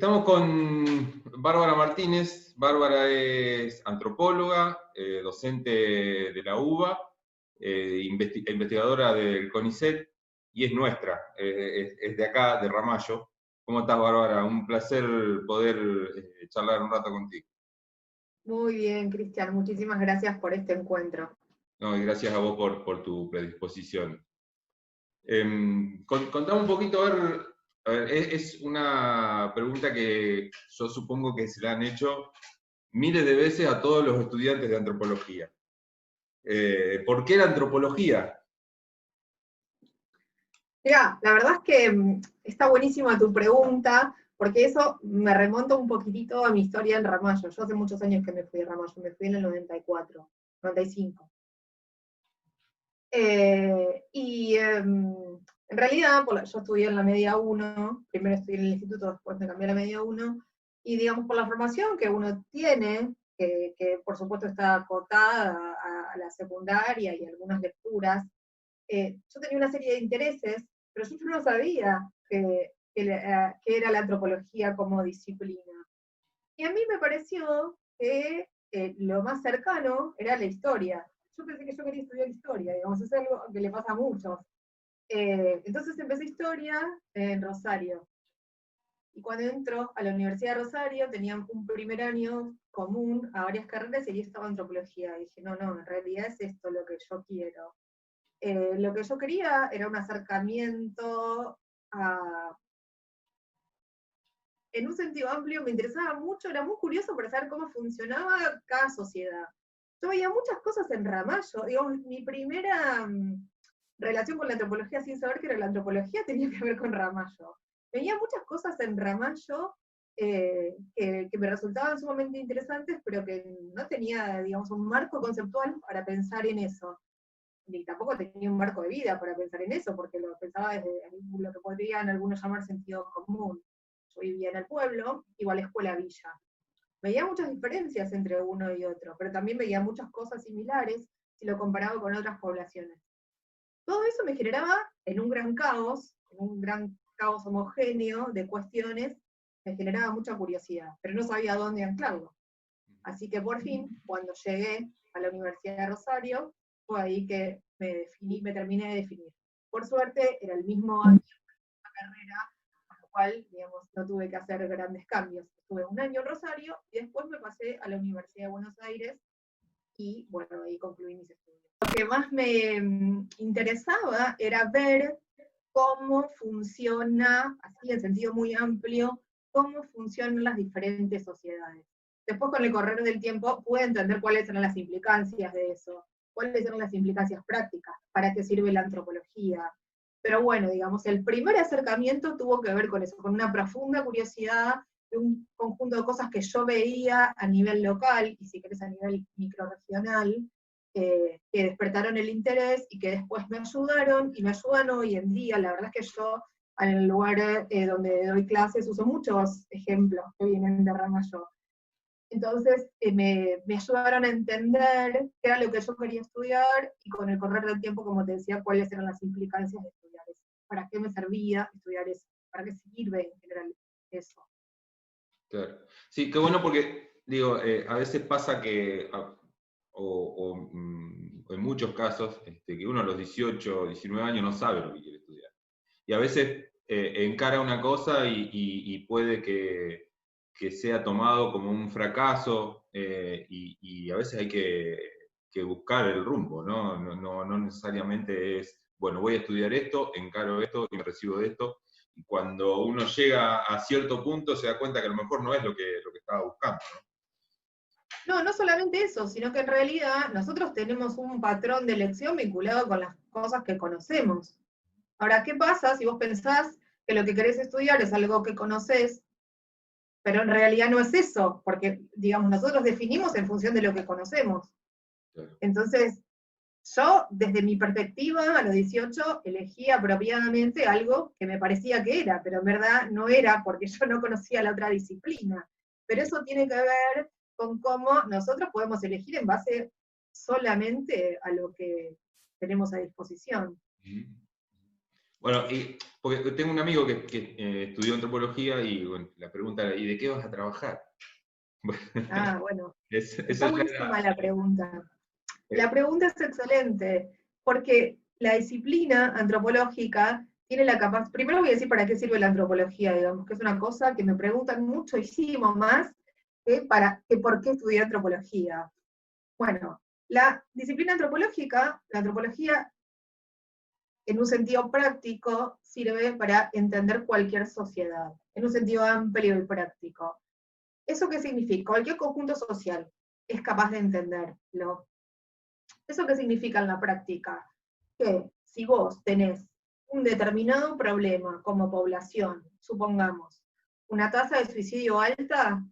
Estamos con Bárbara Martínez. Bárbara es antropóloga, docente de la UBA, investigadora del CONICET y es nuestra, es de acá, de Ramallo. ¿Cómo estás, Bárbara? Un placer poder charlar un rato contigo. Muy bien, Cristian, muchísimas gracias por este encuentro. No, y gracias a vos por tu predisposición. Contame un poquito, a ver, es una pregunta que yo supongo que se la han hecho miles de veces a todos los estudiantes de antropología. ¿Por qué la antropología? Mira, la verdad es que está buenísima tu pregunta, porque eso me remonta un poquitito a mi historia en Ramallo. Yo hace muchos años que me fui de Ramallo, me fui en el 94, 95. En realidad, yo estudié en la media 1, primero estudié en el instituto, después me cambié a la media 1, y digamos por la formación que uno tiene, que por supuesto está acotada a la secundaria y algunas lecturas, yo tenía una serie de intereses, pero yo no sabía que era la antropología como disciplina. Y a mí me pareció que lo más cercano era la historia. Yo pensé que yo quería estudiar historia, digamos, es algo que le pasa a muchos. Entonces empecé historia en Rosario. Y cuando entró a la Universidad de Rosario, tenían un primer año común a varias carreras y ahí estaba antropología. Y dije, no, en realidad es esto lo que yo quiero. Lo que yo quería era un acercamiento en un sentido amplio, me interesaba mucho, era muy curioso para saber cómo funcionaba cada sociedad. Yo veía muchas cosas en Ramallo, digamos, mi primera relación con la antropología sin saber que era la antropología tenía que ver con Ramallo. Veía muchas cosas en Ramallo que me resultaban sumamente interesantes, pero que no tenía, digamos, un marco conceptual para pensar en eso. Ni tampoco tenía un marco de vida para pensar en eso, porque lo pensaba desde lo que podrían algunos llamar sentido común. Yo vivía en el pueblo, igual escuela-villa. Veía muchas diferencias entre uno y otro, pero también veía muchas cosas similares si lo comparaba con otras poblaciones. Todo eso me generaba en un gran caos homogéneo de cuestiones, me generaba mucha curiosidad, pero no sabía dónde anclarlo. Así que por fin, cuando llegué a la Universidad de Rosario, fue ahí que me terminé de definir. Por suerte, era el mismo año de la carrera, con lo cual, digamos, no tuve que hacer grandes cambios. Estuve un año en Rosario y después me pasé a la Universidad de Buenos Aires y, bueno, ahí concluí mis estudios. Lo que más me interesaba era ver cómo funciona, así en sentido muy amplio, cómo funcionan las diferentes sociedades. Después, con el correr del tiempo, pude entender cuáles eran las implicancias de eso, cuáles eran las implicancias prácticas, para qué sirve la antropología. Pero bueno, digamos, el primer acercamiento tuvo que ver con eso, con una profunda curiosidad de un conjunto de cosas que yo veía a nivel local, y si querés a nivel microrregional, que despertaron el interés y que después me ayudaron y me ayudan hoy en día. La verdad es que yo, en el lugar donde doy clases, uso muchos ejemplos que vienen de Ramallo. Entonces me ayudaron a entender qué era lo que yo quería estudiar y con el correr del tiempo, como te decía, cuáles eran las implicancias de estudiar eso. ¿Para qué me servía estudiar eso? ¿Para qué sirve en general eso? Claro. Sí, qué bueno porque, digo, a veces pasa que, en muchos casos, que uno a los 18, 19 años no sabe lo que quiere estudiar. Y a veces encara una cosa y puede que sea tomado como un fracaso, y a veces hay que buscar el rumbo, ¿no? No necesariamente es, bueno, voy a estudiar esto, encaro esto y me recibo de esto. Y cuando uno llega a cierto punto se da cuenta que a lo mejor no es lo que estaba buscando, ¿no? No solamente eso, sino que en realidad nosotros tenemos un patrón de elección vinculado con las cosas que conocemos. Ahora, ¿qué pasa si vos pensás que lo que querés estudiar es algo que conoces, pero en realidad no es eso? Porque, digamos, nosotros definimos en función de lo que conocemos. Claro. Entonces, yo, desde mi perspectiva, a los 18, elegí apropiadamente algo que me parecía que era, pero en verdad no era porque yo no conocía la otra disciplina. Pero eso tiene que ver con cómo nosotros podemos elegir en base solamente a lo que tenemos a disposición. Bueno, porque tengo un amigo que estudió antropología y bueno, la pregunta era, ¿y de qué vas a trabajar? Ah, bueno, Eso está ya buenísima la pregunta. La eh, pregunta es excelente, porque la disciplina antropológica tiene la capacidad. Primero voy a decir para qué sirve la antropología, digamos, que es una cosa que me preguntan muchísimo más que por qué estudiar antropología. Bueno, la disciplina antropológica, la antropología, en un sentido práctico, sirve para entender cualquier sociedad, en un sentido amplio y práctico. ¿Eso qué significa? Cualquier conjunto social es capaz de entenderlo. ¿Eso qué significa en la práctica? Que si vos tenés un determinado problema como población, supongamos, una tasa de suicidio alta,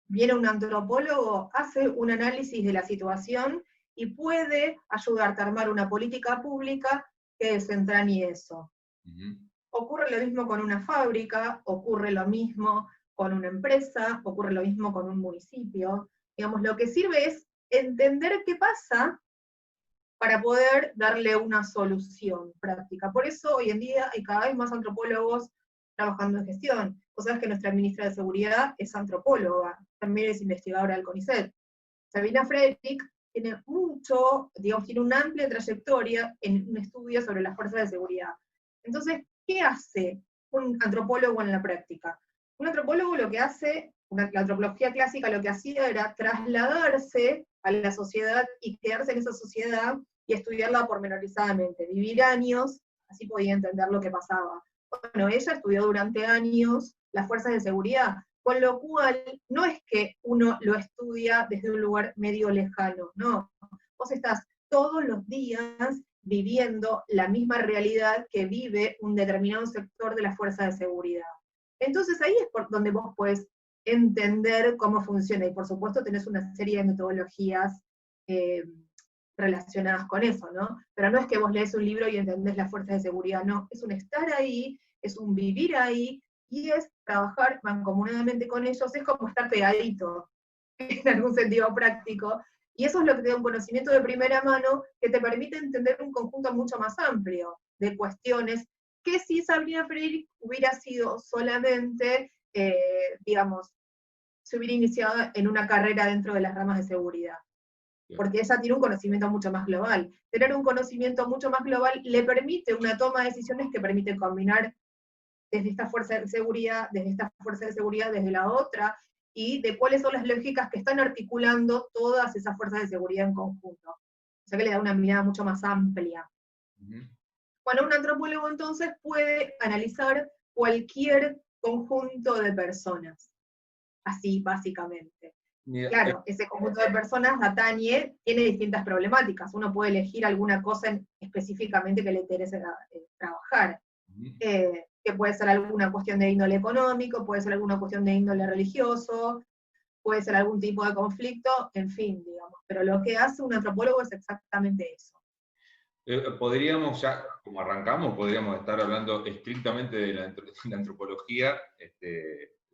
viene un antropólogo, hace un análisis de la situación y puede ayudarte a armar una política pública que desentrañe eso. ujú. Ocurre lo mismo con una fábrica, ocurre lo mismo con una empresa, ocurre lo mismo con un municipio. Digamos, lo que sirve es entender qué pasa para poder darle una solución práctica. Por eso hoy en día hay cada vez más antropólogos trabajando en gestión. Vos sabés que nuestra ministra de Seguridad es antropóloga, también es investigadora del CONICET. Sabina Frederick tiene mucho, digamos, tiene una amplia trayectoria en un estudio sobre las fuerzas de seguridad. Entonces, ¿qué hace un antropólogo en la práctica? Un antropólogo lo que hace, la antropología clásica lo que hacía era trasladarse a la sociedad y quedarse en esa sociedad y estudiarla pormenorizadamente, vivir años, así podía entender lo que pasaba. Bueno, ella estudió durante años las fuerzas de seguridad, con lo cual no es que uno lo estudia desde un lugar medio lejano, no. Vos estás todos los días viviendo la misma realidad que vive un determinado sector de la fuerza de seguridad. Entonces ahí es por donde vos podés entender cómo funciona, y por supuesto tenés una serie de metodologías eh, relacionadas con eso, ¿no? Pero no es que vos lees un libro y entendés las fuerzas de seguridad, no, es un estar ahí, es un vivir ahí, y es trabajar mancomunadamente con ellos, es como estar pegadito, en algún sentido práctico, y eso es lo que te da un conocimiento de primera mano que te permite entender un conjunto mucho más amplio de cuestiones que si Sabrina Freire hubiera sido solamente, digamos, se hubiera iniciado en una carrera dentro de las ramas de seguridad, porque ella tiene un conocimiento mucho más global. Tener un conocimiento mucho más global le permite una toma de decisiones que permite combinar desde esta fuerza de seguridad, desde esta fuerza de seguridad, desde la otra, y de cuáles son las lógicas que están articulando todas esas fuerzas de seguridad en conjunto. O sea que le da una mirada mucho más amplia. Ujú. Bueno, un antropólogo entonces puede analizar cualquier conjunto de personas, así básicamente. Mira, Claro, ese conjunto de personas atañe, tiene distintas problemáticas. Uno puede elegir alguna cosa específicamente que le interese trabajar. ujú. Que puede ser alguna cuestión de índole económico, puede ser alguna cuestión de índole religioso, puede ser algún tipo de conflicto, en fin, digamos. Pero lo que hace un antropólogo es exactamente eso. Podríamos ya, como arrancamos, podríamos estar hablando estrictamente de la antropología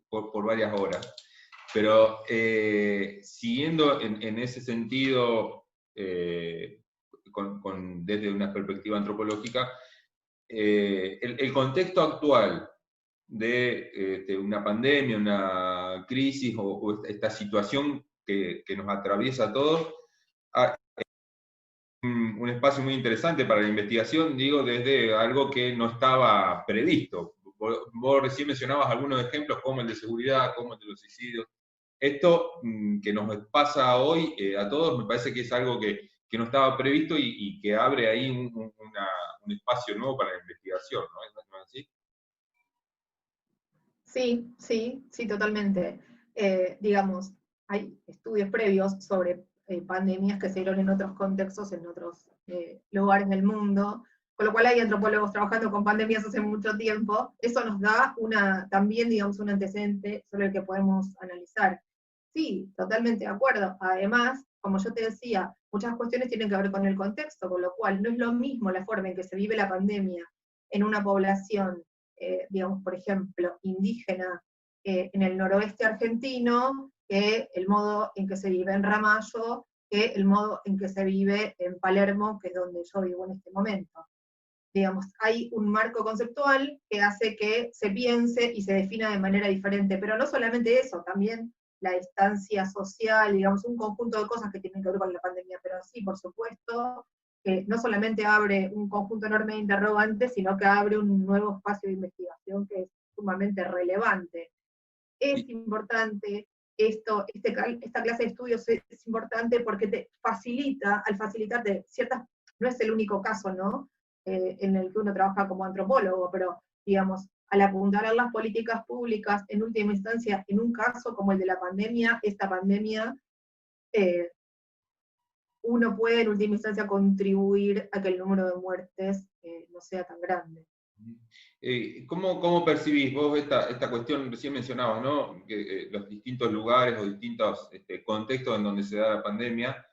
por varias horas. Pero siguiendo en ese sentido, desde una perspectiva antropológica, el contexto actual de una pandemia, una crisis o esta situación que nos atraviesa a todos, un espacio muy interesante para la investigación, digo, desde algo que no estaba previsto. Vos recién mencionabas algunos ejemplos como el de seguridad, como el de los suicidios. Esto que nos pasa hoy a todos me parece que es algo que no estaba previsto y que abre ahí un espacio nuevo para la investigación, ¿no es así? Sí, sí, sí, totalmente. Digamos, hay estudios previos sobre pandemias que se dieron en otros contextos, en otros lugares del mundo, con lo cual hay antropólogos trabajando con pandemias hace mucho tiempo. Eso nos da también, digamos, un antecedente sobre el que podemos analizar. Sí, totalmente de acuerdo. Además, como yo te decía, muchas cuestiones tienen que ver con el contexto, con lo cual no es lo mismo la forma en que se vive la pandemia en una población, digamos, por ejemplo, indígena en el noroeste argentino, que el modo en que se vive en Ramallo, que el modo en que se vive en Palermo, que es donde yo vivo en este momento. digamos, hay un marco conceptual que hace que se piense y se defina de manera diferente, pero no solamente eso, también la distancia social, digamos, un conjunto de cosas que tienen que ver con la pandemia, pero sí, por supuesto, que no solamente abre un conjunto enorme de interrogantes, sino que abre un nuevo espacio de investigación que es sumamente relevante. Es importante esta clase de estudios es importante porque te facilita, al facilitarte ciertas, no es el único caso, ¿no? En el que uno trabaja como antropólogo, pero digamos, al apuntalar las políticas públicas, en última instancia, en un caso como el de la pandemia, esta pandemia, uno puede en última instancia contribuir a que el número de muertes no sea tan grande. ¿Cómo percibís vos esta cuestión, recién mencionabas, ¿no? Que los distintos lugares o distintos contextos en donde se da la pandemia?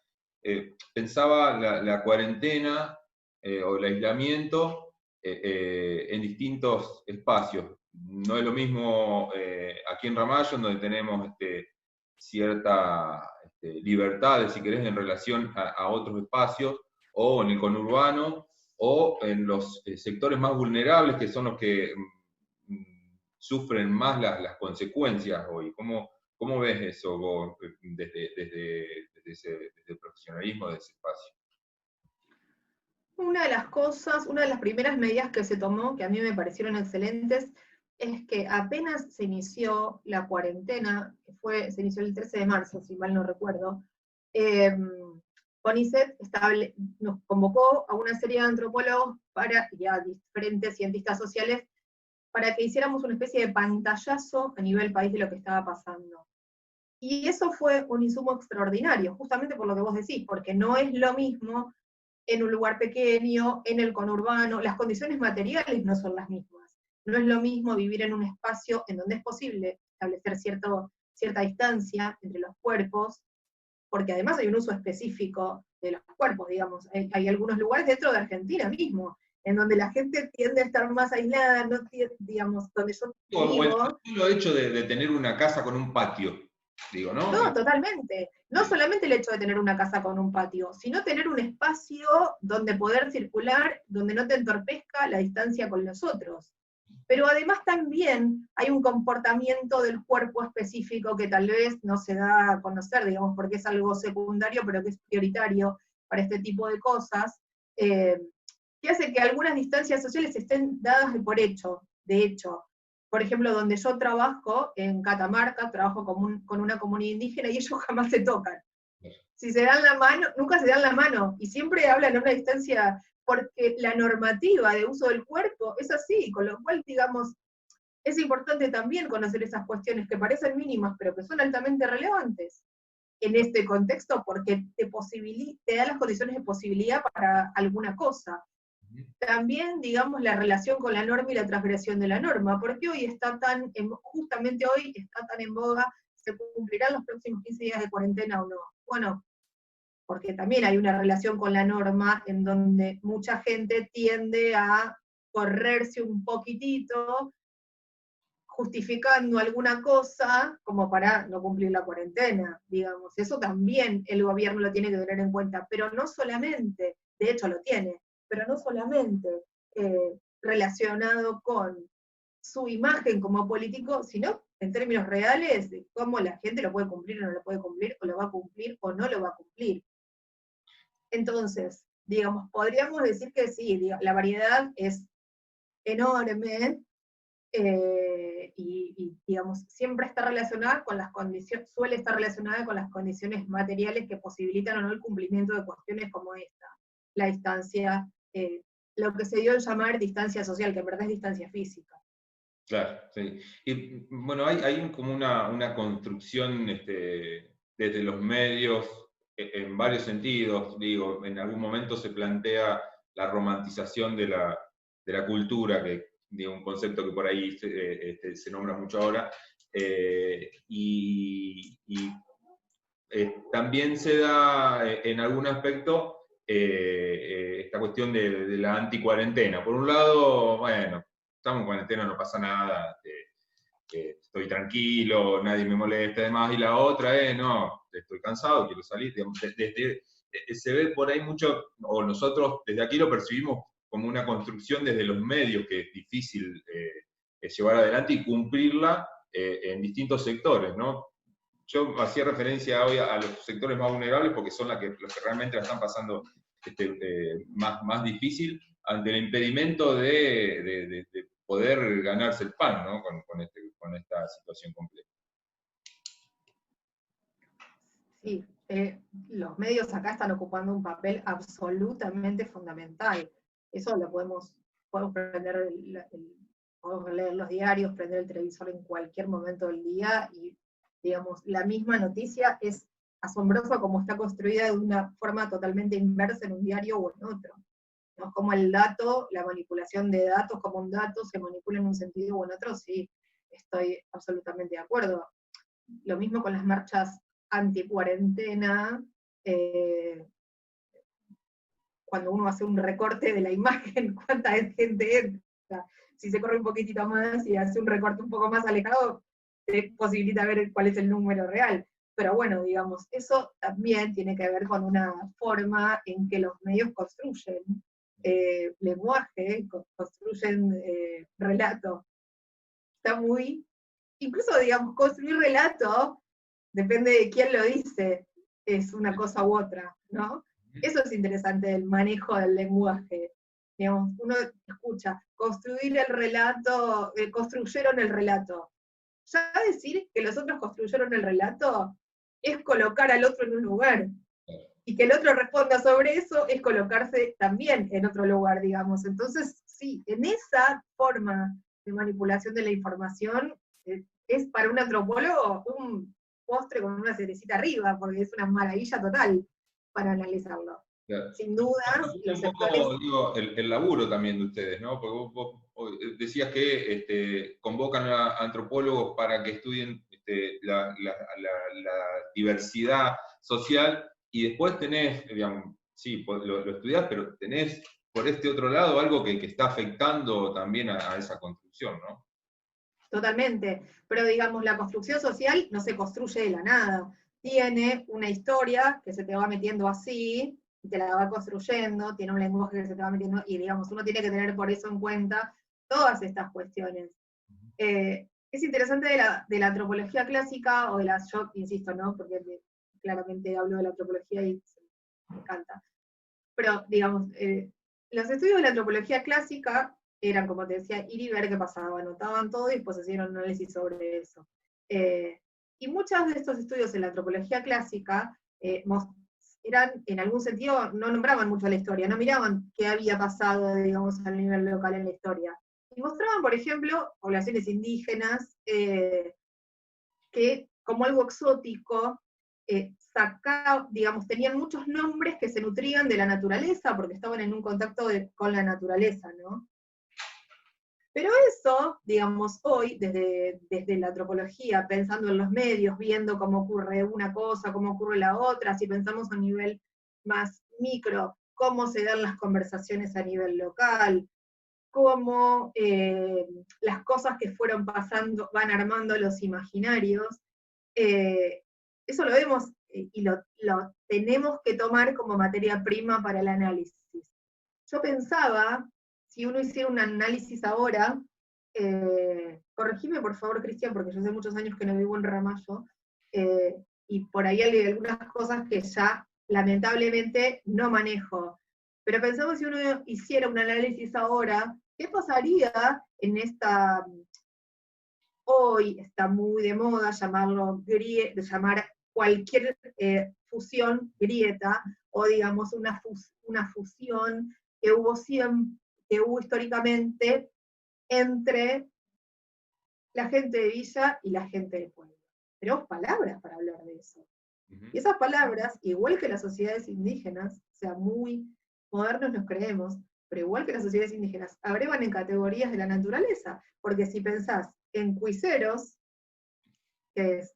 Pensaba la cuarentena o el aislamiento en distintos espacios. No es lo mismo aquí en Ramallo, donde tenemos cierta libertad, si querés, en relación a otros espacios, o en el conurbano, o en los sectores más vulnerables, que son los que sufren más las consecuencias hoy. ¿Cómo ves eso vos desde el profesionalismo de ese espacio? Una de las cosas, una de las primeras medidas que se tomó, que a mí me parecieron excelentes, es que apenas se inició la cuarentena, se inició el 13 de marzo, si mal no recuerdo, CONICET nos convocó a una serie de antropólogos y a diferentes cientistas sociales para que hiciéramos una especie de pantallazo a nivel país de lo que estaba pasando. Y eso fue un insumo extraordinario, justamente por lo que vos decís, porque no es lo mismo en un lugar pequeño, en el conurbano, las condiciones materiales no son las mismas. No es lo mismo vivir en un espacio en donde es posible establecer cierta distancia entre los cuerpos, porque además hay un uso específico de los cuerpos, digamos. Hay algunos lugares dentro de Argentina mismo, en donde la gente tiende a estar más aislada, no digamos, donde yo vivo. El hecho de tener una casa con un patio, digo, ¿no? No, totalmente. No solamente el hecho de tener una casa con un patio, sino tener un espacio donde poder circular, donde no te entorpezca la distancia con los otros. Pero además también hay un comportamiento del cuerpo específico que tal vez no se da a conocer, digamos, porque es algo secundario, pero que es prioritario para este tipo de cosas, que hace que algunas distancias sociales estén dadas por hecho, de hecho. Por ejemplo, donde yo trabajo, en Catamarca, trabajo con una comunidad indígena y ellos jamás se tocan. Si se dan la mano, nunca se dan la mano, y siempre hablan a una distancia, porque la normativa de uso del cuerpo es así, con lo cual, digamos, es importante también conocer esas cuestiones que parecen mínimas, pero que son altamente relevantes en este contexto, porque te da las condiciones de posibilidad para alguna cosa. También, digamos, la relación con la norma y la transgresión de la norma, porque justamente hoy está tan en boga, ¿se cumplirán los próximos 15 días de cuarentena o no? Bueno, porque también hay una relación con la norma en donde mucha gente tiende a correrse un poquitito, justificando alguna cosa como para no cumplir la cuarentena, digamos. Eso también el gobierno lo tiene que tener en cuenta, pero no solamente, de hecho lo tiene, pero no solamente relacionado con su imagen como político, sino en términos reales de cómo la gente lo puede cumplir o no lo puede cumplir, o lo va a cumplir o no lo va a cumplir. Entonces, digamos, podríamos decir que sí, la variedad es enorme, y digamos, siempre está relacionada con las condiciones, suele estar relacionada con las condiciones materiales que posibilitan o no el cumplimiento de cuestiones como esta, la distancia, lo que se dio en llamar distancia social, que en verdad es distancia física. Claro, sí. Y bueno, hay como una construcción desde los medios en varios sentidos. Digo, en algún momento se plantea la romantización de la cultura, que digo, un concepto que por ahí se nombra mucho ahora, y también se da en algún aspecto esta cuestión de la anticuarentena. Por un lado, bueno, estamos en cuarentena, no pasa nada, estoy tranquilo, nadie me molesta, además, y la otra es, no, estoy cansado, quiero salir. Se ve por ahí mucho, o nosotros desde aquí lo percibimos como una construcción desde los medios que es difícil llevar adelante y cumplirla en distintos sectores, ¿no? Yo hacía referencia hoy a los sectores más vulnerables porque son los que realmente la están pasando más difícil ante el impedimento de poder ganarse el pan, ¿no? Con esta situación compleja. Sí, los medios acá están ocupando un papel absolutamente fundamental. Eso lo podemos prender podemos leer los diarios, prender el televisor en cualquier momento del día y, digamos, la misma noticia es asombrosa como está construida de una forma totalmente inversa en un diario o en otro. ¿No? Como el dato, la manipulación de datos como un dato se manipula en un sentido o en otro, sí, estoy absolutamente de acuerdo. Lo mismo con las marchas anti-cuarentena, cuando uno hace un recorte de la imagen, cuánta gente entra. Si se corre un poquitito más y hace un recorte un poco más alejado, te posibilita ver cuál es el número real. Pero bueno, digamos, eso también tiene que ver con una forma en que los medios construyen lenguaje, construyen relato. Está muy, incluso, digamos, construir relato, depende de quién lo dice, es una cosa u otra, ¿no? Eso es interesante del manejo del lenguaje. Digamos, uno escucha, construir el relato, construyeron el relato. Ya decir que los otros construyeron el relato es colocar al otro en un lugar. Y que el otro responda sobre eso es colocarse también en otro lugar, digamos. Entonces, sí, en esa forma de manipulación de la información, es para un antropólogo un postre con una cerecita arriba, porque es una maravilla total para analizarlo. Claro. Sin duda, los sectores... Digo, el laburo también de ustedes, ¿no? Porque vos decías que convocan a antropólogos para que estudien la diversidad social, y después tenés, digamos, sí, lo estudiás, pero tenés por este otro lado algo que está afectando también a esa construcción, ¿no? Totalmente, pero digamos, la construcción social no se construye de la nada, tiene una historia que se te va metiendo así, y te la va construyendo, tiene un lenguaje que se te va metiendo, y digamos, uno tiene que tener por eso en cuenta todas estas cuestiones. Es interesante de la antropología clásica, o de la, yo insisto, ¿no? Porque claramente hablo de la antropología y me encanta, pero digamos, los estudios de la antropología clásica eran, como te decía, ir y ver qué pasaba, anotaban todo y después hacían un análisis sobre eso. Y muchos de estos estudios en la antropología clásica eran, en algún sentido, no nombraban mucho la historia, no miraban qué había pasado, digamos, a nivel local en la historia. Y mostraban, por ejemplo, poblaciones indígenas que, como algo exótico, digamos, tenían muchos nombres que se nutrían de la naturaleza, porque estaban en un contacto con la naturaleza, ¿no? Pero eso, digamos, hoy, desde la antropología, pensando en los medios, viendo cómo ocurre una cosa, cómo ocurre la otra, si pensamos a nivel más micro, cómo se dan las conversaciones a nivel local, cómo las cosas que fueron pasando van armando los imaginarios, eso lo vemos y lo tenemos que tomar como materia prima para el análisis. Yo pensaba, si uno hiciera un análisis ahora, corregime por favor, Cristian, porque yo hace muchos años que no vivo en Ramallo, y por ahí hay algunas cosas que ya lamentablemente no manejo. Pero pensamos si uno hiciera un análisis ahora, ¿qué pasaría en esta... Hoy está muy de moda llamar cualquier fusión grieta, o digamos una fusión que hubo históricamente entre la gente de villa y la gente de pueblo. Tenemos palabras para hablar de eso. Y esas palabras, igual que las sociedades indígenas, o sea, muy modernos nos creemos, pero igual que las sociedades indígenas, abrevan en categorías de la naturaleza, porque si pensás en cuiseros, ¿qué es?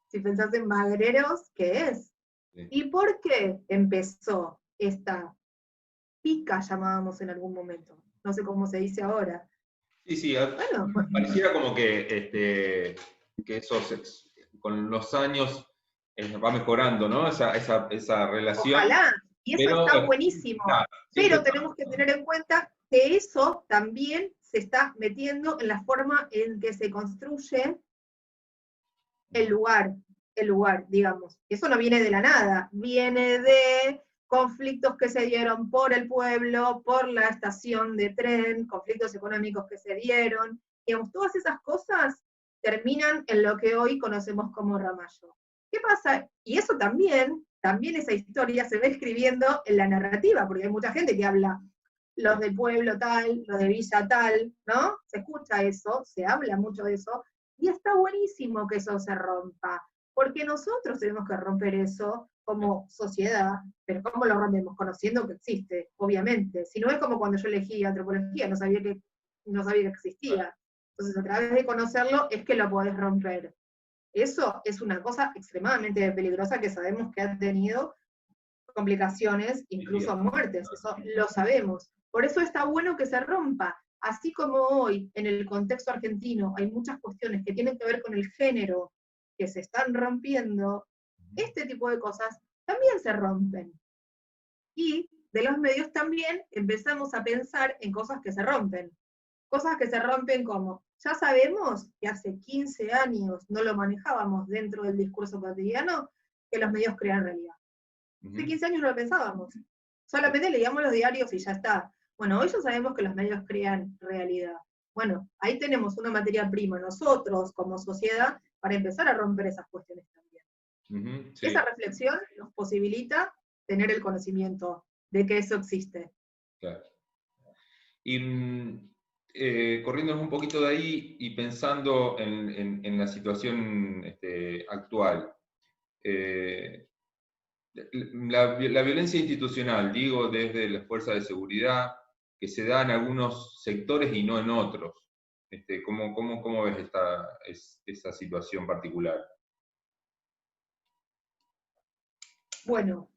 Si pensás en magreros, ¿qué es? Sí. ¿Y por qué empezó esta pica, llamábamos en algún momento? No sé cómo se dice ahora. Sí, bueno, pareciera como que eso con los años va mejorando, ¿no? Esa relación. Ojalá. Y eso Pero, está buenísimo. siempre Pero tenemos que tener en cuenta que eso también se está metiendo en la forma en que se construye el lugar, digamos. Eso no viene de la nada, viene de conflictos que se dieron por el pueblo, por la estación de tren, conflictos económicos que se dieron, digamos, todas esas cosas terminan en lo que hoy conocemos como Ramallo. ¿Qué pasa? Y eso también esa historia se va escribiendo en la narrativa, porque hay mucha gente que habla los del pueblo tal, los de villa tal, ¿no? Se escucha eso, se habla mucho de eso, y está buenísimo que eso se rompa, porque nosotros tenemos que romper eso como sociedad, pero ¿cómo lo rompemos? Conociendo que existe, obviamente. Si no es como cuando yo elegí antropología, no sabía que existía. Entonces, a través de conocerlo es que lo podés romper. Eso es una cosa extremadamente peligrosa que sabemos que ha tenido complicaciones, incluso muertes, eso lo sabemos. Por eso está bueno que se rompa. Así como hoy, en el contexto argentino, hay muchas cuestiones que tienen que ver con el género que se están rompiendo, este tipo de cosas también se rompen. Y de los medios también empezamos a pensar en cosas que se rompen. Cosas que se rompen como, ya sabemos que hace 15 años no lo manejábamos dentro del discurso cotidiano, que los medios crean realidad. Hace 15 años no lo pensábamos. Solamente leíamos los diarios y ya está. Bueno, hoy ya sabemos que los medios crean realidad. Bueno, ahí tenemos una materia prima nosotros como sociedad para empezar a romper esas cuestiones también. Sí. Esa reflexión nos posibilita tener el conocimiento de que eso existe. Claro. Y corriéndonos un poquito de ahí y pensando en la situación actual, la violencia institucional, digo, desde las fuerzas de seguridad, que se da en algunos sectores y no en otros. ¿Cómo ves esa situación particular? Bueno,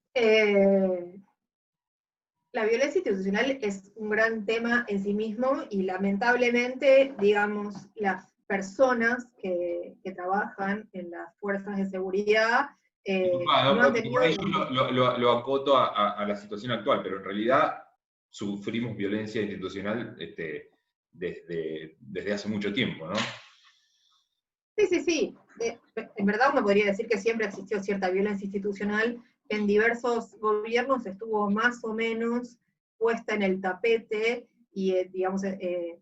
la violencia institucional es un gran tema en sí mismo y lamentablemente, digamos, las personas que trabajan en las fuerzas de seguridad no han tenido... Por ahí yo lo acoto a la situación actual, pero en realidad sufrimos violencia institucional desde hace mucho tiempo, ¿no? Sí. En verdad uno podría decir que siempre existió cierta violencia institucional, en diversos gobiernos estuvo más o menos puesta en el tapete y, digamos,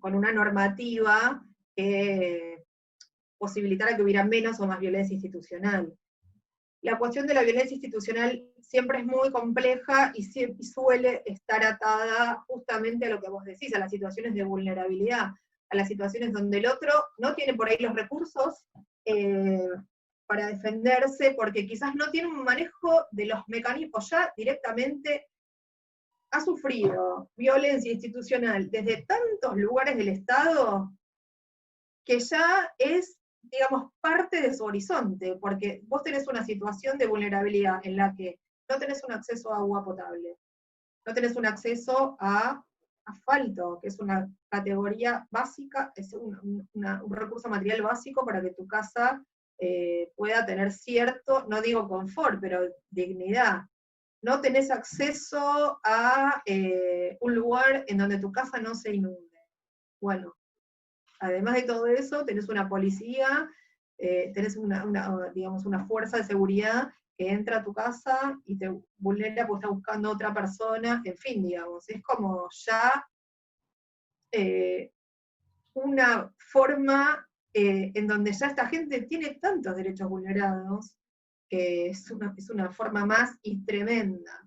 con una normativa que posibilitara que hubiera menos o más violencia institucional. La cuestión de la violencia institucional siempre es muy compleja y suele estar atada justamente a lo que vos decís, a las situaciones de vulnerabilidad, a las situaciones donde el otro no tiene por ahí los recursos para defenderse, porque quizás no tiene un manejo de los mecanismos, ya directamente ha sufrido violencia institucional desde tantos lugares del Estado que ya es, digamos, parte de su horizonte, porque vos tenés una situación de vulnerabilidad en la que no tenés un acceso a agua potable, no tenés un acceso a asfalto, que es una categoría básica, es un recurso material básico para que tu casa pueda tener cierto, no digo confort, pero dignidad. No tenés acceso a un lugar en donde tu casa no se inunde. Bueno, además de todo eso, tenés una policía, tenés digamos, una fuerza de seguridad que entra a tu casa y te vulnera porque está buscando a otra persona, en fin, digamos, es como ya una forma en donde ya esta gente tiene tantos derechos vulnerados, que es una forma más y tremenda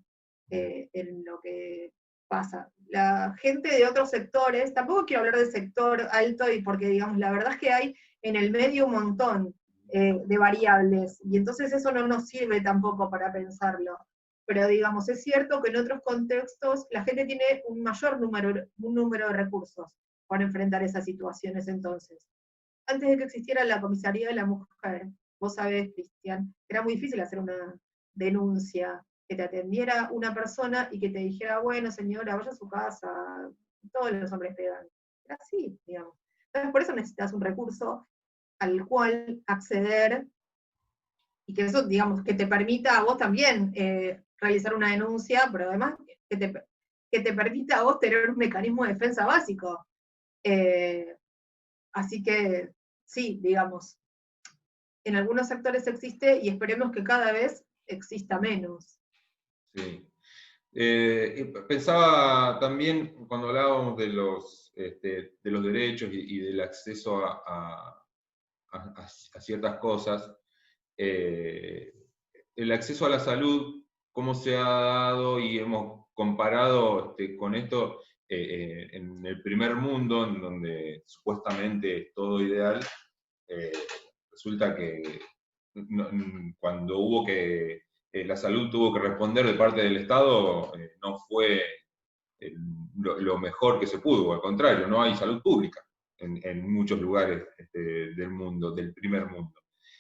en lo que pasa. La gente de otros sectores, tampoco quiero hablar del sector alto, y porque digamos, la verdad es que hay en el medio un montón de variables, y entonces eso no nos sirve tampoco para pensarlo. Pero digamos, es cierto que en otros contextos la gente tiene un mayor número de recursos para enfrentar esas situaciones entonces. Antes de que existiera la comisaría de la mujer, vos sabés, Cristian, era muy difícil hacer una denuncia, que te atendiera una persona y que te dijera, bueno, señora, vaya a su casa, todos los hombres pegan. Era así, digamos. Entonces, por eso necesitas un recurso al cual acceder y que eso, digamos, que te permita a vos también realizar una denuncia, pero además que te permita a vos tener un mecanismo de defensa básico. Así que, sí, digamos, en algunos sectores existe y esperemos que cada vez exista menos. Sí. Pensaba también, cuando hablábamos de los derechos y del acceso a ciertas cosas, el acceso a la salud, cómo se ha dado y hemos comparado con esto en el primer mundo, en donde supuestamente es todo ideal, resulta que cuando hubo que la salud tuvo que responder de parte del Estado, no fue lo mejor que se pudo, al contrario, no hay salud pública en muchos lugares del mundo, del primer mundo.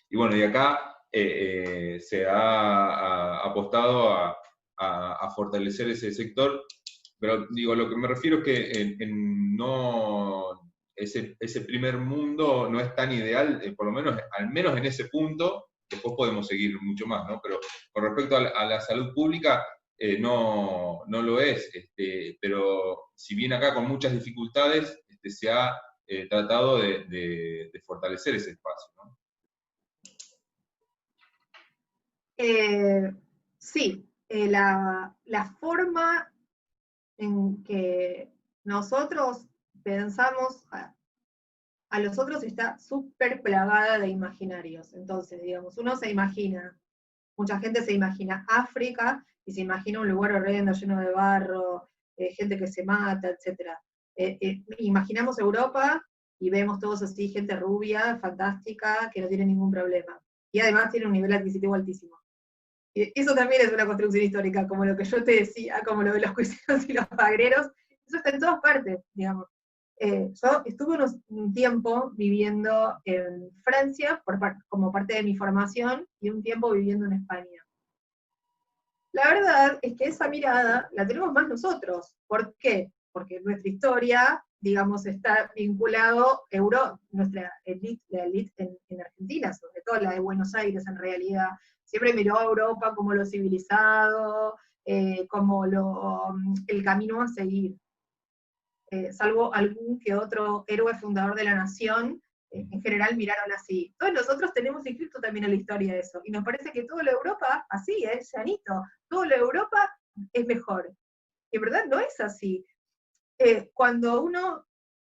Y bueno, y acá se ha apostado a fortalecer ese sector, pero digo, lo que me refiero es que no, ese primer mundo no es tan ideal, por lo menos, al menos en ese punto. Después podemos seguir mucho más, ¿no? Pero con respecto a la salud pública, no lo es, pero si bien acá con muchas dificultades, se ha tratado de fortalecer ese espacio, ¿no? Sí, la forma en que nosotros pensamos a los otros está súper plagada de imaginarios. Entonces, digamos, uno se imagina, mucha gente se imagina África y se imagina un lugar horrendo, lleno de barro, gente que se mata, etc. Imaginamos Europa y vemos todos así, gente rubia, fantástica, que no tiene ningún problema. Y además tiene un nivel adquisitivo altísimo. Y eso también es una construcción histórica, como lo que yo te decía, como lo de los juicios y los bagreros, eso está en todas partes, digamos. Yo estuve un tiempo viviendo en Francia como parte de mi formación y un tiempo viviendo en España. La verdad es que esa mirada la tenemos más nosotros. ¿Por qué? Porque nuestra historia, digamos, está vinculado nuestra élite, la élite en Argentina, sobre todo la de Buenos Aires en realidad, siempre miró a Europa como lo civilizado, como el camino a seguir. Salvo algún que otro héroe fundador de la nación, en general miraron así. Todos nosotros tenemos inscrito también en la historia eso, y nos parece que toda la Europa, así, es sanito, toda la Europa es mejor. Y en verdad no es así. Cuando uno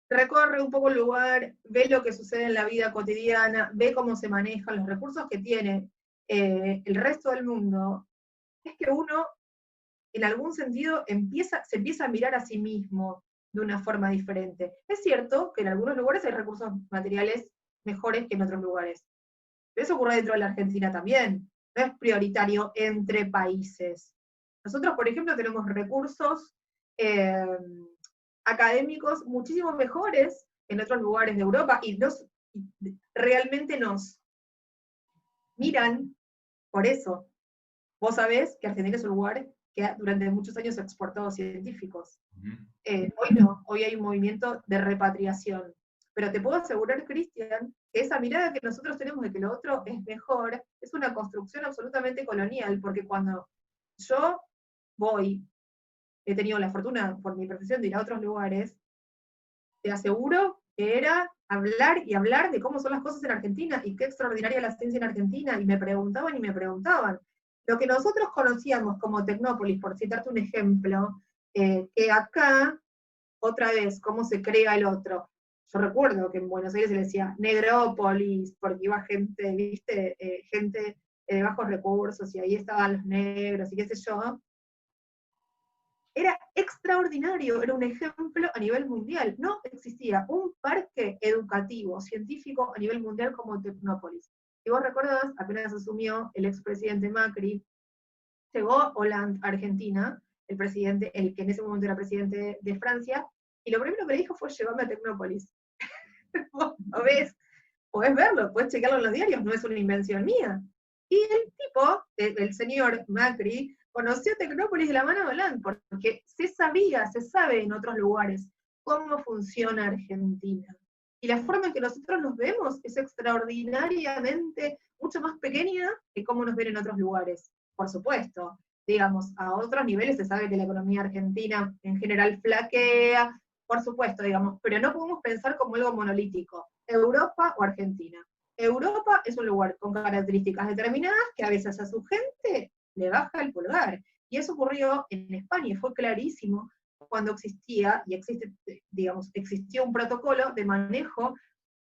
recorre un poco el lugar, ve lo que sucede en la vida cotidiana, ve cómo se manejan los recursos que tiene el resto del mundo, es que uno, en algún sentido, se empieza a mirar a sí mismo de una forma diferente. Es cierto que en algunos lugares hay recursos materiales mejores que en otros lugares. Pero eso ocurre dentro de la Argentina también. No es prioritario entre países. Nosotros, por ejemplo, tenemos recursos académicos muchísimo mejores en otros lugares de Europa y realmente nos miran por eso. Vos sabés que Argentina es un lugar que durante muchos años ha exportado científicos. Hoy no, hoy hay un movimiento de repatriación. Pero te puedo asegurar, Cristian, que esa mirada que nosotros tenemos de que lo otro es mejor, es una construcción absolutamente colonial, porque cuando yo he tenido la fortuna por mi profesión de ir a otros lugares, te aseguro que era hablar y hablar de cómo son las cosas en Argentina y qué extraordinaria la ciencia en Argentina, y me preguntaban y me preguntaban. Lo que nosotros conocíamos como Tecnópolis, por citarte un ejemplo, que acá, otra vez, cómo se crea el otro. Yo recuerdo que en Buenos Aires se le decía Negrópolis, porque iba gente, viste, gente de bajos recursos, y ahí estaban los negros, y qué sé yo. Era extraordinario, era un ejemplo a nivel mundial. No existía un parque educativo, científico a nivel mundial como Tecnópolis. Si vos recordás, apenas asumió el expresidente Macri, llegó Hollande a Argentina, el que en ese momento era presidente de Francia, y lo primero que le dijo fue: llévame a Tecnópolis. Vos lo ves, podés verlo, podés chequearlo en los diarios, no es una invención mía. Y el tipo, el señor Macri, conoció Tecnópolis de la mano de Hollande, porque se sabe en otros lugares cómo funciona Argentina. Y la forma en que nosotros nos vemos es extraordinariamente mucho más pequeña que cómo nos ven en otros lugares, por supuesto. Digamos, a otros niveles se sabe que la economía argentina en general flaquea, por supuesto, digamos, pero no podemos pensar como algo monolítico, Europa o Argentina. Europa es un lugar con características determinadas que a veces a su gente le baja el pulgar. Y eso ocurrió en España y fue clarísimo cuando existía, y existe, digamos, existió un protocolo de manejo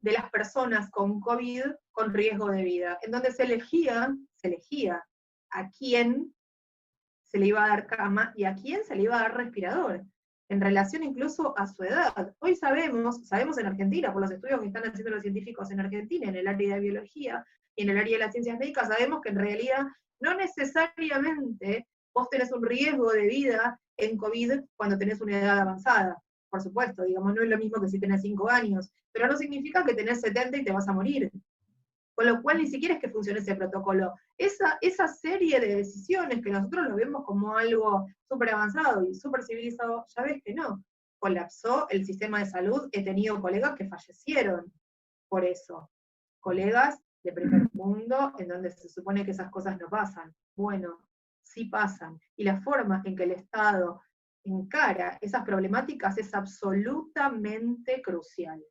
de las personas con COVID con riesgo de vida, en donde se elegía a quién se le iba a dar cama y a quién se le iba a dar respirador, en relación incluso a su edad. Hoy sabemos en Argentina, por los estudios que están haciendo los científicos en Argentina, en el área de biología y en el área de las ciencias médicas, sabemos que en realidad no necesariamente vos tenés un riesgo de vida en COVID cuando tenés una edad avanzada. Por supuesto, digamos, no es lo mismo que si tenés 5 años, pero no significa que tenés 70 y te vas a morir. Con lo cual ni siquiera es que funcione ese protocolo. Esa serie de decisiones que nosotros lo vemos como algo súper avanzado y súper civilizado, ya ves que no. Colapsó el sistema de salud, he tenido colegas que fallecieron por eso. Colegas de primer mundo, en donde se supone que esas cosas no pasan. Bueno, sí pasan. Y la forma en que el Estado encara esas problemáticas es absolutamente crucial.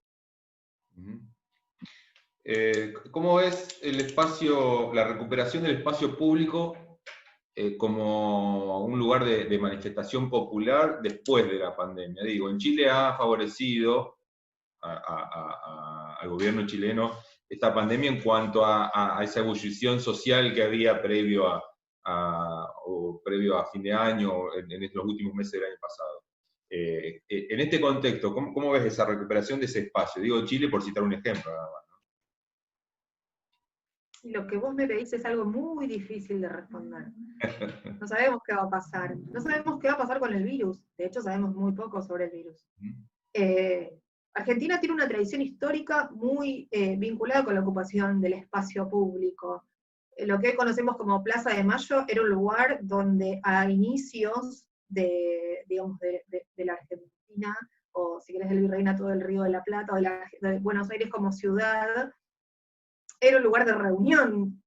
¿Cómo ves el espacio, la recuperación del espacio público como un lugar de manifestación popular después de la pandemia? Digo, en Chile ha favorecido al gobierno chileno esta pandemia en cuanto a esa ebullición social que había previo a fin de año, en los últimos meses del año pasado. En este contexto, ¿cómo ves esa recuperación de ese espacio? Digo Chile por citar un ejemplo nada más. Lo que vos me pedís es algo muy difícil de responder. No sabemos qué va a pasar. No sabemos qué va a pasar con el virus. De hecho, sabemos muy poco sobre el virus. Argentina tiene una tradición histórica muy vinculada con la ocupación del espacio público. Lo que hoy conocemos como Plaza de Mayo era un lugar donde a inicios de la Argentina, o si querés del Virreinato del Río de la Plata, o de Buenos Aires como ciudad, era un lugar de reunión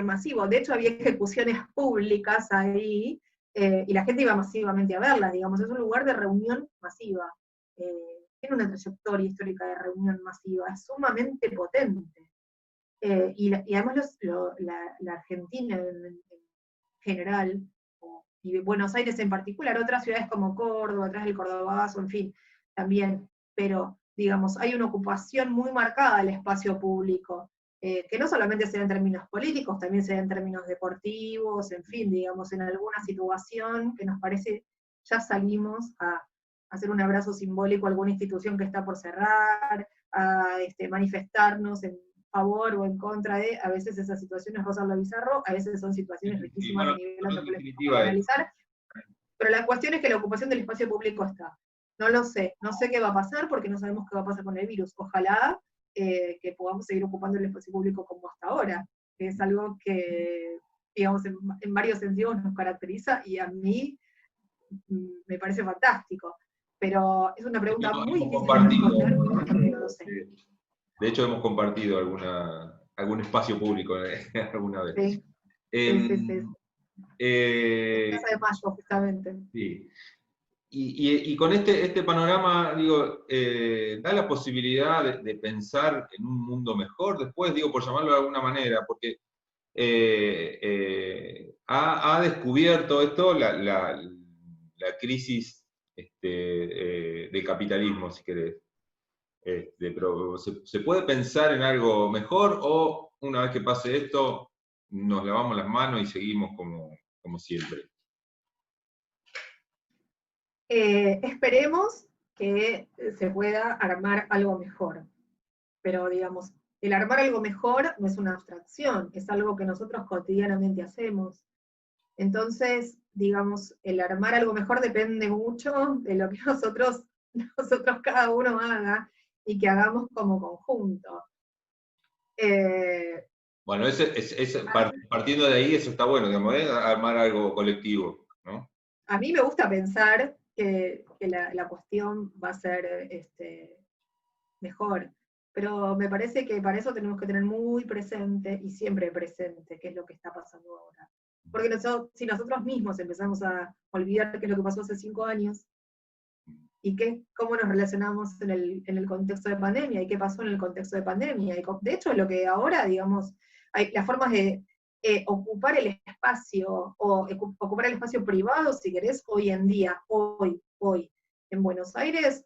masivo. De hecho, había ejecuciones públicas ahí, y la gente iba masivamente a verlas, digamos. Es un lugar de reunión masiva. Tiene una trayectoria histórica de reunión masiva, es sumamente potente. Y además la Argentina en general, y Buenos Aires en particular, otras ciudades como Córdoba, atrás del Cordobazo, en fin, también, pero digamos, hay una ocupación muy marcada del espacio público, que no solamente se da en términos políticos, también se da en términos deportivos, en fin, digamos, en alguna situación que nos parece, ya salimos a hacer un abrazo simbólico a alguna institución que está por cerrar, a manifestarnos en favor o en contra de, a veces esas situaciones rozan lo bizarro, a veces son situaciones riquísimas a nivel antropológico para analizar, pero la cuestión es que la ocupación del espacio público está. No lo sé, no sé qué va a pasar porque no sabemos qué va a pasar con el virus. Ojalá que podamos seguir ocupando el espacio público como hasta ahora, que es algo que, digamos, en varios sentidos nos caracteriza y a mí me parece fantástico. Pero es una pregunta muy difícil de responder porque no lo sé. De hecho, hemos compartido algún espacio público alguna vez. Sí, sí. Plaza de Mayo, justamente. Sí. Y con este panorama, digo, da la posibilidad de pensar en un mundo mejor después, digo, por llamarlo de alguna manera, porque ha descubierto esto la crisis del capitalismo, si querés. Pero ¿se puede pensar en algo mejor o una vez que pase esto nos lavamos las manos y seguimos como siempre? Esperemos que se pueda armar algo mejor, pero digamos, el armar algo mejor no es una abstracción, es algo que nosotros cotidianamente hacemos. Entonces, digamos, el armar algo mejor depende mucho de lo que nosotros cada uno haga y que hagamos como conjunto. Bueno, partiendo de ahí, eso está bueno, digamos, armar algo colectivo, ¿no? A mí me gusta pensar que la cuestión va a ser mejor. Pero me parece que para eso tenemos que tener muy presente, y siempre presente, qué es lo que está pasando ahora. Porque si nosotros mismos empezamos a olvidar qué es lo que pasó hace 5 años, y cómo nos relacionamos en el contexto de pandemia, y qué pasó en el contexto de pandemia. De hecho, lo que ahora, digamos, hay las formas de ocupar el espacio, o ocupar el espacio privado, si querés, hoy en día, hoy, en Buenos Aires,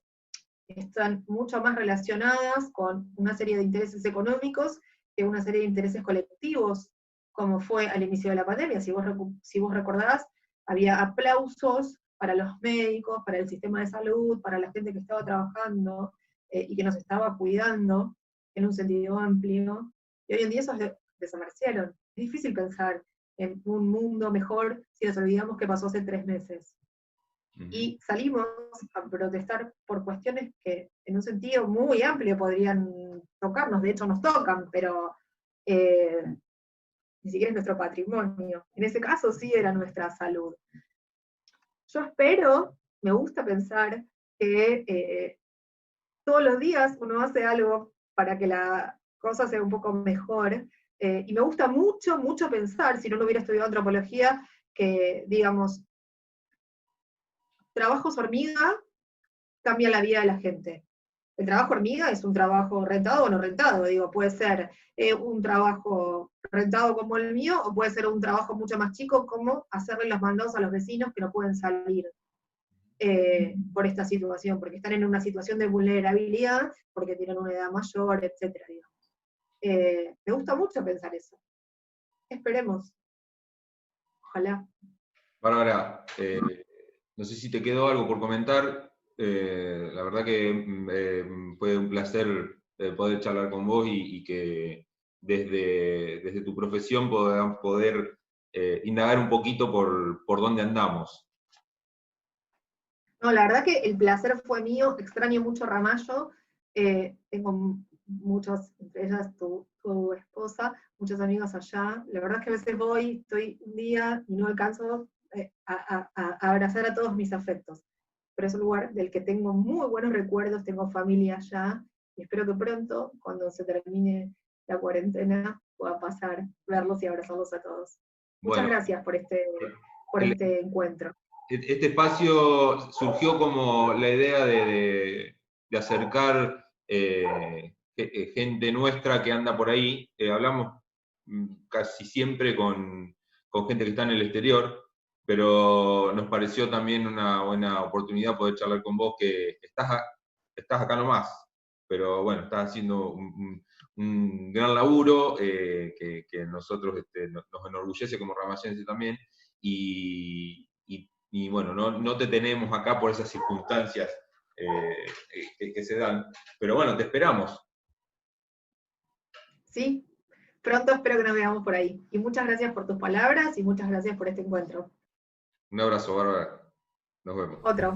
están mucho más relacionadas con una serie de intereses económicos que una serie de intereses colectivos, como fue al inicio de la pandemia. Si vos recordás, había aplausos para los médicos, para el sistema de salud, para la gente que estaba trabajando y que nos estaba cuidando en un sentido amplio, y hoy en día esos desaparecieron. Es difícil pensar en un mundo mejor si nos olvidamos que pasó hace 3 meses. Y salimos a protestar por cuestiones que en un sentido muy amplio podrían tocarnos, de hecho nos tocan, pero ni siquiera es nuestro patrimonio. En ese caso sí era nuestra salud. Yo espero, me gusta pensar que todos los días uno hace algo para que la cosa sea un poco mejor, y me gusta mucho, mucho pensar, si no hubiera estudiado antropología, que, digamos, trabajos hormiga cambian la vida de la gente. El trabajo hormiga es un trabajo rentado o no rentado, digo, puede ser un trabajo rentado como el mío, o puede ser un trabajo mucho más chico, como hacerle los mandados a los vecinos que no pueden salir por esta situación, porque están en una situación de vulnerabilidad, porque tienen una edad mayor, etcétera, digamos. Me gusta mucho pensar eso. Esperemos. Ojalá. Bárbara, no sé si te quedó algo por comentar. La verdad que fue un placer poder charlar con vos y que desde tu profesión podamos poder indagar un poquito por dónde andamos. No, la verdad que el placer fue mío, extraño mucho Ramallo, tengo muchos, entre ellas tu esposa, muchos amigos allá. La verdad es que a veces voy, estoy un día y no alcanzo a abrazar a todos mis afectos. Pero es un lugar del que tengo muy buenos recuerdos, tengo familia allá, y espero que pronto, cuando se termine la cuarentena, pueda pasar, verlos y abrazarlos a todos. Muchas Bueno, gracias por este encuentro. este espacio surgió como la idea de acercar gente nuestra que anda por ahí. Hablamos casi siempre con gente que está en el exterior, pero nos pareció también una buena oportunidad poder charlar con vos, que estás acá nomás, pero bueno, estás haciendo un gran laburo que nosotros nos enorgullece como ramallense también, y bueno, no te tenemos acá por esas circunstancias que se dan, pero bueno, te esperamos. Sí, pronto espero que nos veamos por ahí. Y muchas gracias por tus palabras y muchas gracias por este encuentro. Un abrazo, Bárbara. Nos vemos. Otro.